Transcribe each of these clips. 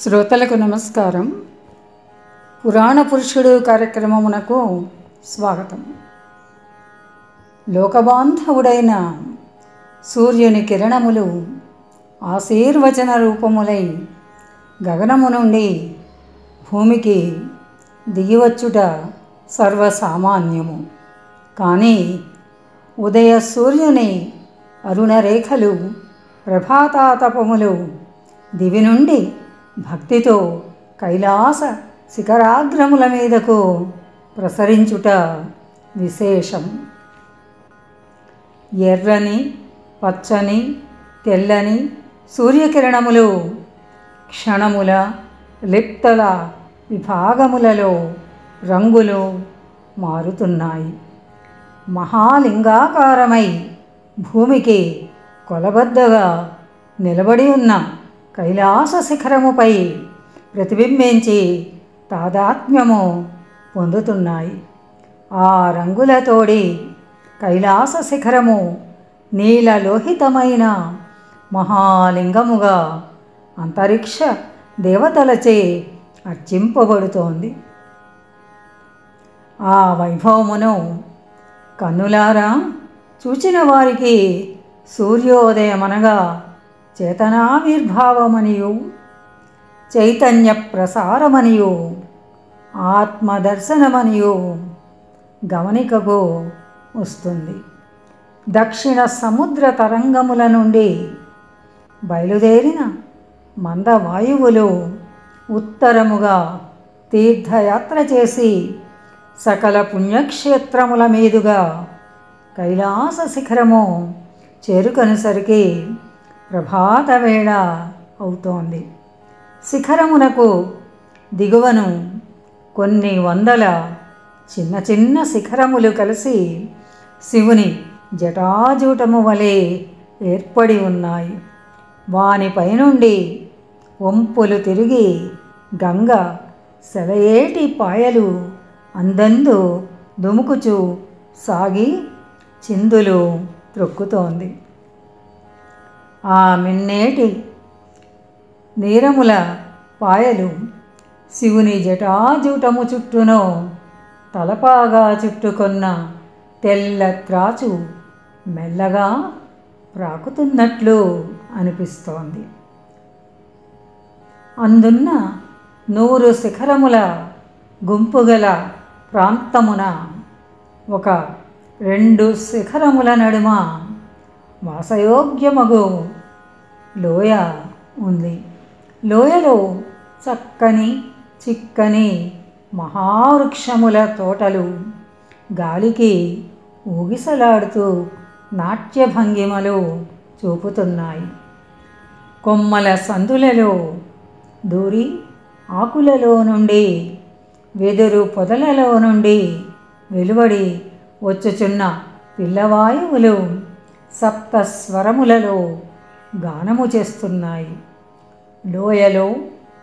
శ్రోతలకు నమస్కారం. పురాణ పురుషుడు కార్యక్రమమునకు స్వాగతం. లోకబాంధవుడైన సూర్యుని కిరణములు ఆశీర్వచన రూపములై గగనము నుండి భూమికి దిగివచ్చుట సర్వసామాన్యము. కానీ ఉదయ సూర్యుని అరుణరేఖలు ప్రభాతాతపములు దివి నుండి భక్తితో కైలాస శిఖరాగ్రముల మీదకు ప్రసరించుట విశేషం. ఎర్రని, పచ్చని, తెల్లని సూర్యకిరణములు క్షణముల లిప్తల విభాగములలో రంగులు మారుతున్నాయి. మహాలింగాకారమై భూమికి కొలబద్దగా నిలబడి ఉన్న కైలాస శిఖరముపై ప్రతిబింబించి తాదాత్మ్యము పొందుతున్నాయి. ఆ రంగులతోడి కైలాస శిఖరము నీలలోహితమైన మహాలింగముగా అంతరిక్ష దేవతలచే అర్చింపబడుతోంది. ఆ వైభవమును కన్నులారా చూచిన వారికి సూర్యోదయమనగా చేతనావిర్భావమనియు చైతన్య ప్రసారమనియు ఆత్మదర్శనమనియు గమనికకు వస్తుంది. దక్షిణ సముద్ర తరంగముల నుండి బయలుదేరిన మందవాయువులు ఉత్తరముగా తీర్థయాత్ర చేసి సకల పుణ్యక్షేత్రముల మీదుగా కైలాస శిఖరము చేరుకొనేసరికి ప్రభాత వేళ అవుతోంది. శిఖరమునకు దిగువను కొన్ని వందల చిన్న చిన్న శిఖరములు కలిసి శివుని జటాజూటము వలె ఏర్పడి ఉన్నాయి. వానిపై నుండి వంపులు తిరిగి గంగ సెలయేటి పాయలు అందందు దుముకుచూ సాగి చిందులు త్రొక్కుతోంది. ఆ మిన్నేటి నీరముల పాయలు శివుని జటాజూటము చుట్టూనో తలపాగా చుట్టుకొన్న తెల్ల త్రాచు మెల్లగా ప్రాకుతున్నట్లు అనిపిస్తోంది. అందున్న 100 శిఖరముల గుంపుగల ప్రాంతమున ఒక 2 శిఖరముల నడుమ వాసయోగ్యమగు లోయ ఉంది. లోయలో చక్కని చిక్కని మహావృక్షముల తోటలు గాలికి ఊగిసలాడుతూ నాట్యభంగిమలు చూపుతున్నాయి. కొమ్మల సందులలో దూరి ఆకులలో నుండి వెదురు పొదలలో నుండి వెలువడి వచ్చుచున్న పిల్లవాయువులు సప్త స్వరములలో గానము చేస్తున్నాయి. లోయలో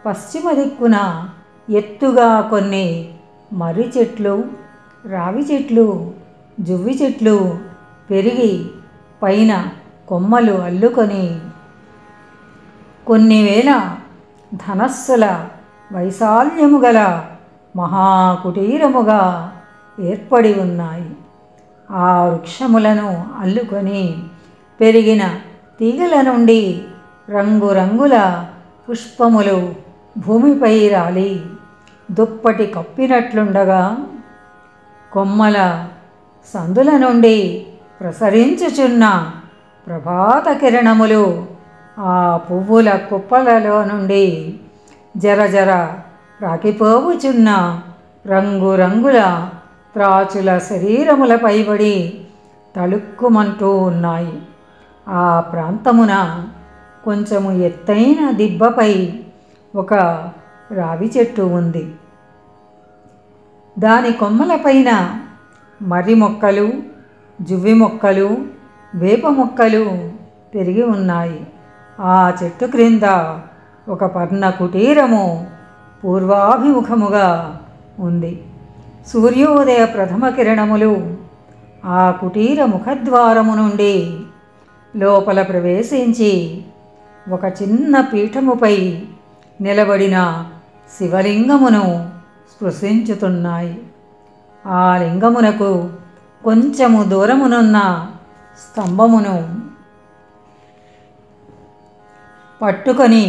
పశ్చిమ దిక్కున ఎత్తుగా కొన్ని మర్రి చెట్లు, రావి చెట్లు, జువ్వి చెట్లు పెరిగి పైన కొమ్మలు అల్లుకొని కొన్ని వేల ధనస్సుల వైశాల్యము గల మహాకుటీరముగా ఏర్పడి ఉన్నాయి. ఆ వృక్షములను అల్లుకొని పెరిగిన తీగల నుండి రంగురంగుల పుష్పములు భూమిపై రాలి దుప్పటి కప్పినట్లుండగా కొమ్మల సందుల నుండి ప్రసరించుచున్న ప్రభాత కిరణములు ఆ పువ్వుల కుప్పలలో నుండి జరజర రాకిపోవుచున్న రంగురంగుల త్రాచుల శరీరములపై పడి తళుక్కుమంటూ ఉన్నాయి. ఆ ప్రాంతమున కొంచెము ఎత్తైన దిబ్బపై ఒక రావి చెట్టు ఉంది. దాని కొమ్మలపైన మర్రి మొక్కలు, జువ్వి మొక్కలు, వేప మొక్కలు పెరిగి ఉన్నాయి. ఆ చెట్టు క్రింద ఒక పర్ణ కుటీరము పూర్వాభిముఖముగా ఉంది. సూర్యోదయ ప్రథమ కిరణములు ఆ కుటీర ముఖద్వారము నుండి లోపల ప్రవేశించి ఒక చిన్న పీఠముపై నిలబడిన శివలింగమును స్పృశించుతున్నాయి. ఆ లింగమునకు కొంచెము దూరమునున్న స్తంభమును పట్టుకొని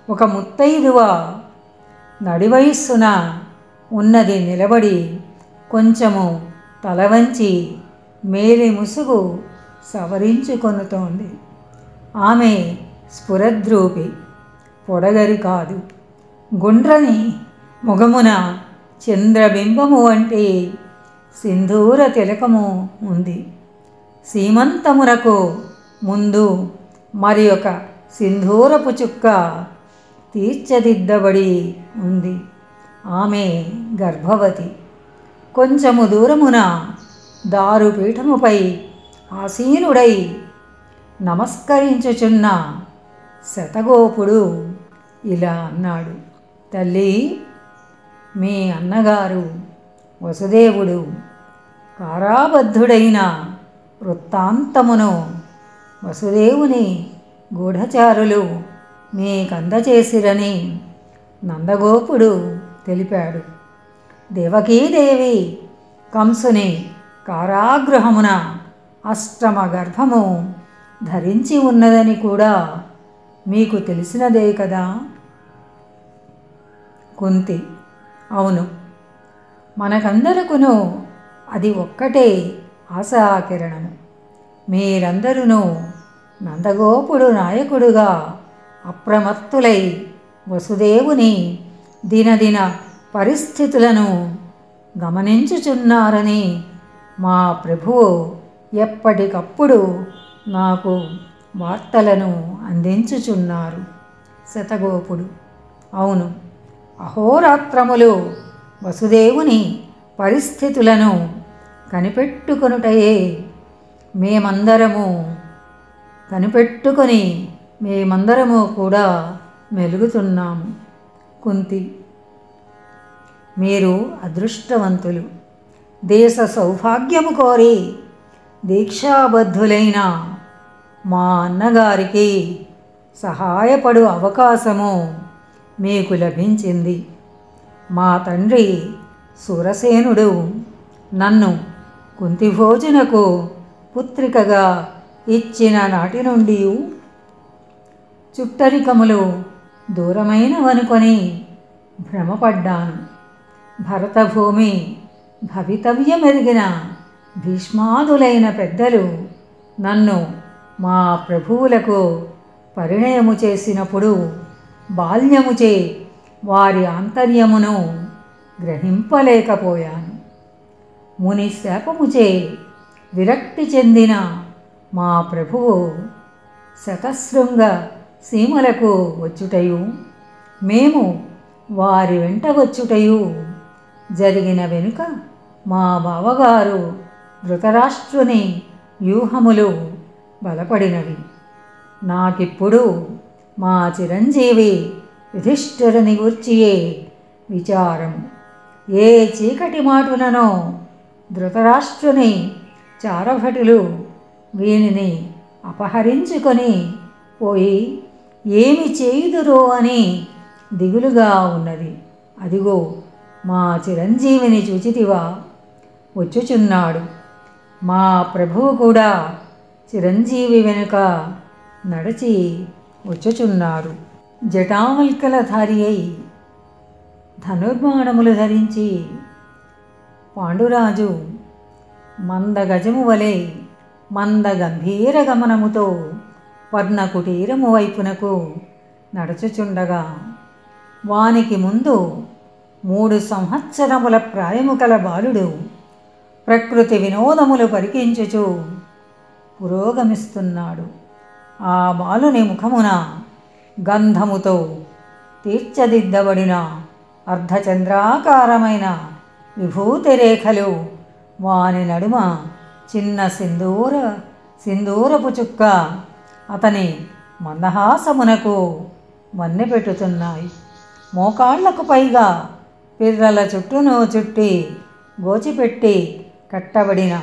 ఒక ముత్తైదువ నడివయస్సున ఉన్నది నిలబడి కొంచెము తల వంచి మేలి ముసుగు సవరించుకొనుతోంది. ఆమె స్ఫురద్రూపి, పొడగరి కాదు. గుండ్రని ముఖమున చంద్రబింబము వంటి సింధూర తిలకము ఉంది. సీమంతమునకు ముందు మరి ఒక సింధూరపు చుక్క తీర్చదిద్దబడి ఉంది. ఆమె గర్భవతి. కొంచెము దూరమున దారుపీఠముపై ఆసీనుడై నమస్కరించుచున్న శతగోపుడు ఇలా అన్నాడు: తల్లి, మీ అన్నగారు వసుదేవుడు కారాబద్ధుడైన వృత్తాంతమును వసుదేవుని గూఢచారులు మీకందచేసిరని నందగోపుడు తెలిపాడు. దేవకీదేవి కంసుని కారాగృహమున అష్టమ గర్భము ధరించి ఉన్నదని కూడా మీకు తెలిసినదే కదా. కుంతి: అవును, మనకందరకును అది ఒక్కటే ఆశాకిరణము. మీరందరూ నందగోపుడు నాయకుడుగా అప్రమత్తులై వసుదేవుని దినదిన పరిస్థితులను గమనించుచున్నారని మా ప్రభువు ఎప్పటికప్పుడు నాకు వార్తలను అందించుచున్నారు. శతగోపుడు: అవును, అహోరాత్రములు వసుదేవుని పరిస్థితులను కనిపెట్టుకొనుటయే మేమందరము కూడా మెలుగుతున్నాము. కుంతి: మీరు అదృష్టవంతులు. దేశ సౌభాగ్యము కోరి దీక్షాబద్ధులైన మా అన్నగారికి సహాయపడు అవకాశము మీకు లభించింది. మా తండ్రి సురసేనుడు నన్ను కుంతిభోజునకు పుత్రికగా ఇచ్చిన నాటి నుండి చుట్టరికములు దూరమైనవనుకొని భ్రమపడ్డాను. భరతభూమి భవితవ్యమెరిగిన భీష్మాదులైన పెద్దలు నన్ను మా ప్రభువులకు పరిణయము చేసినప్పుడు బాల్యముచే వారి ఆంతర్యమును గ్రహింపలేకపోయాను. ముని శాపముచే విరక్తి చెందిన మా ప్రభువు శతశృంగ సీమలకు వచ్చుటయు మేము వారి వెంట వచ్చుటయు జరిగిన వెనుక మా బావగారు ధృతరాష్ట్రుని వ్యూహములు బలపడినవి. నాకిప్పుడు మా చిరంజీవి యుధిష్ఠిరుని గూర్చియే విచారము. ఏ చీకటి మాటుననో ధృతరాష్ట్రుని చారభటులు వీనిని అపహరించుకొని పోయి ఏమి చేయుదురో అని దిగులుగా ఉన్నది. అదిగో మా చిరంజీవిని చూచితివా, వచ్చుచున్నాడు. మా ప్రభువు కూడా చిరంజీవి వెనుక నడిచి వచ్చుచున్నారు. జటావల్కలధారి అయి ధనుర్బాణములు ధరించి పాండురాజు మందగజము వలె మంద గంభీర గమనముతో పర్ణకుటీరము వైపునకు నడుచుచుండగా వానికి ముందు 3 సంవత్సరముల ప్రాయము కల బాలుడు ప్రకృతి వినోదములు పరికించుచు పురోగమిస్తున్నాడు. ఆ బాలుని ముఖమున గంధముతో తీర్చదిద్దబడిన అర్ధచంద్రాకారమైన విభూతి రేఖలు, వాని నడుమ చిన్న సింధూరపు చుక్క అతని మందహాసమునకు వన్నె పెట్టుతున్నాయి. మోకాళ్లకు పైగా పిర్రల చుట్టూను చుట్టి గోచిపెట్టి కట్టబడిన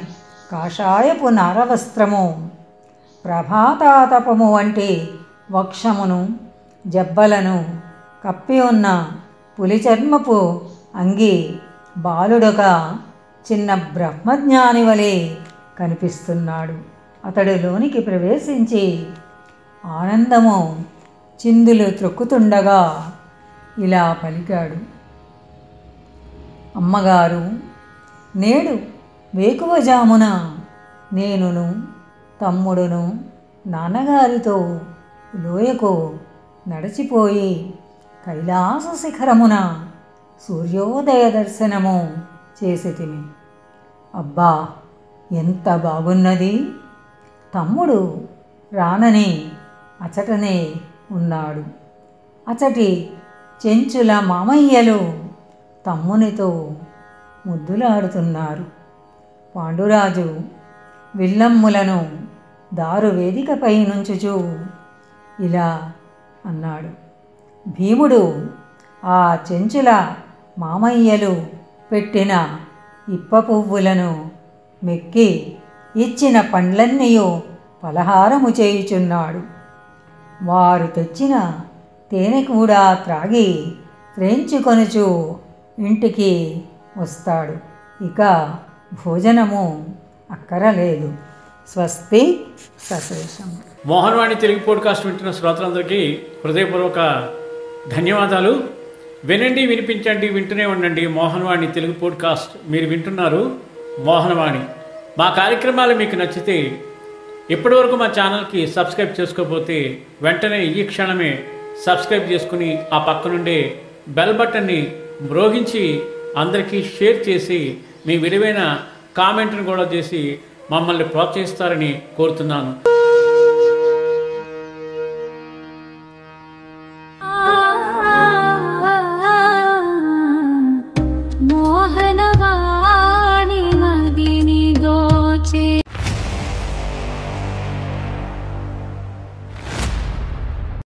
కాషాయపు నారవస్త్రము ప్రభాతాతపము వంటి వక్షమును జబ్బలను కప్పి ఉన్న పులి చర్మపు అంగి బాలుడొక చిన్న బ్రహ్మజ్ఞాని వలె కనిపిస్తున్నాడు. అతడు లోనికి ప్రవేశించి ఆనందము చిందులు త్రొక్కుతుండగా ఇలా పలికాడు. అమ్మగారు, నేడు వేకువజామున నేనును తమ్ముడును నాన్నగారితో లోయకు నడిచిపోయి కైలాస శిఖరమున సూర్యోదయ దర్శనము చేసితిమి. అబ్బా, ఎంత బాగున్నది! తమ్ముడు రానని అచటనే ఉన్నాడు. అచటి చెంచుల మామయ్యలు తమ్మునితో ముద్దులాడుతున్నారు. పాండురాజు విల్లమ్ములను దారు వేదికపై నుంచుచూ ఇలా అన్నాడు. భీముడు ఆ చెంచుల మామయ్యలు పెట్టిన ఇప్ప పువ్వులను మెక్కి ఇచ్చిన పండ్లన్నీయు పలహారము చేయుచున్నాడు. వారు తెచ్చిన తేనె కూడా త్రాగి త్రేంచుకొనుచు ఇంటికి వస్తాడు. ఇక భోజనము అక్కరలేదు. స్వస్తి సశేషం. మోహనవాణి తెలుగు పోడ్కాస్ట్ వింటున్న శ్రోతలందరికీ హృదయపూర్వక ధన్యవాదాలు. వినండి, వినిపించండి, వింటూనే ఉండండి మోహనవాణి తెలుగు పోడ్కాస్ట్. మీరు వింటున్నారు మోహనవాణి. మా కార్యక్రమాలు మీకు నచ్చితే ఇప్పటివరకు మా ఛానల్కి సబ్స్క్రైబ్ చేసుకోకపోతే వెంటనే ఈ క్షణమే సబ్స్క్రైబ్ చేసుకుని ఆ పక్కనుండే బెల్ బటన్ని మ్రోగించి అందరికీ షేర్ చేసి మీ విలువైన కామెంట్ను కూడా చేసి మమ్మల్ని ప్రోత్సహిస్తారని కోరుతున్నాను.